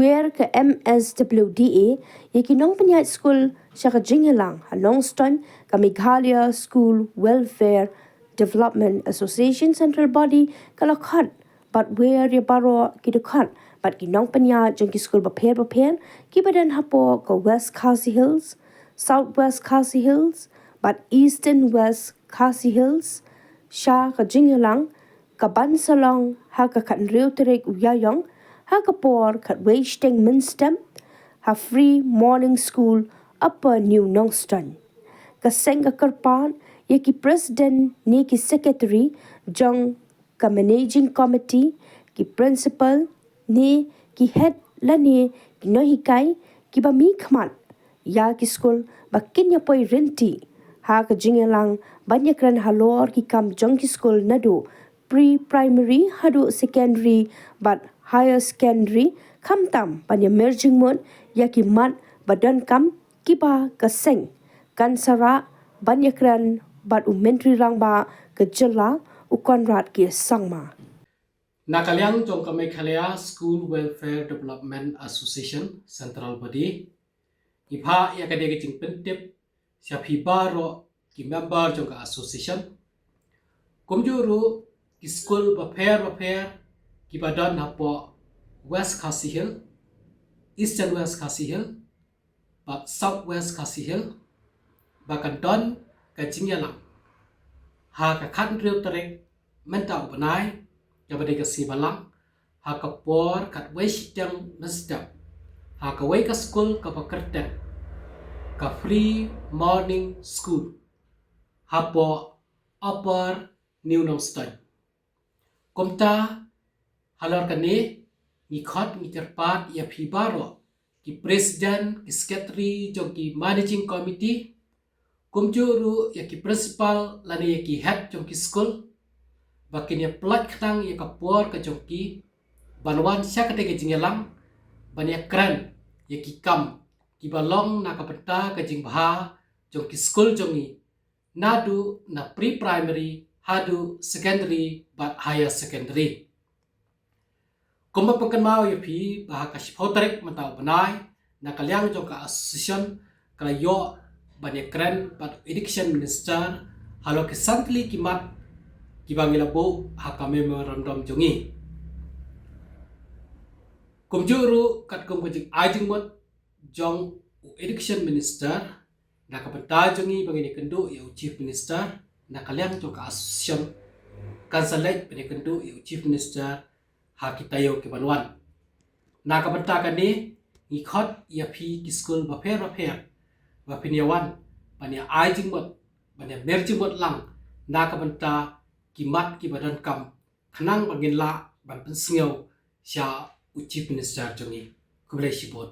where ke MSWDA yaki nong penyat school syaka jingelang halong ston ke Meghalaya School Welfare Development Association Central Body kalau khat but where ya baro ki khat but ki nong penyat jong ki school baper ki badan hapo ke West Khasi Hills, Southwest Khasi Hills but Eastern West Khasi Hills sya ke jingelang ka Bansalong ha ka khat riu terek uyayong ha kapor kat Weishteng Minstem ha free morning school Upper New Nongston. Ka senga kerpan ya ki president ni ki secretary jong ka managing committee ki principal ni ki head la ni ki nohikai ki ba mi khmat ya ki school ba kinya poi renti ha ka jingelang banyak ran halor ki kam jong ki school nadu pre-primary hadu secondary but higher secondary kam tam panya merging mon yaki mat badan kam kiba kaseng kan sara banyak ran bat menteri rang ba ke jela ukon rat ki sangma Nakaliang jong ka Meghalaya School Welfare Development Association Central Body ipha ya ka de jing pentip sia phi baro ki member jong ka association kumjuru ki school ba fair ki badan hapo West Khasi Hill, Eastern West Khasi Hill, but Southwest Khasi Hill, bahkan don ke Jingyalang. Ha ka khat riu terek menta upanai ya bade ke Sibalang, ha ka por kat Weishteng Minstem, ha ka wei ka school ka Pakerten, ka free morning school, ha po Upper New Nongston. Kumta halor kani ni khot ni terpat ya phi baro ki president ki secretary jong ki managing committee kumjuru ya ki principal lani ya ki head jong ki school bakin ya plak tang ya kapor ka jong ki banwan syakate ke jingelang ban ya kran ya ki kam ki balong na ka peta ka jing bha jong ki school jong ni nadu na pre primary hadu secondary but higher secondary Kumba pagkanmao ya pi bahaka sipotrek matao banay na kalyang jong ka association kalayo banyakren pat education minister halo kisantli kimat kibangilabo haka memorandum jongi kumjuru kat kumkajik ajing mot jong education minister na kapenta jongi bangini kendo ya chief minister na kalyang jong ka association kansalek bani kendo ya chief minister ha kitayo ke banwan na kabanta kani ikhot ya phi ki school ba pher ba pinyawan panya ajing mot panya merjing mot lang na kabanta ki mat ki badan kam khanang bangin la ban pensngeu sya chief minister jongi kublai sibot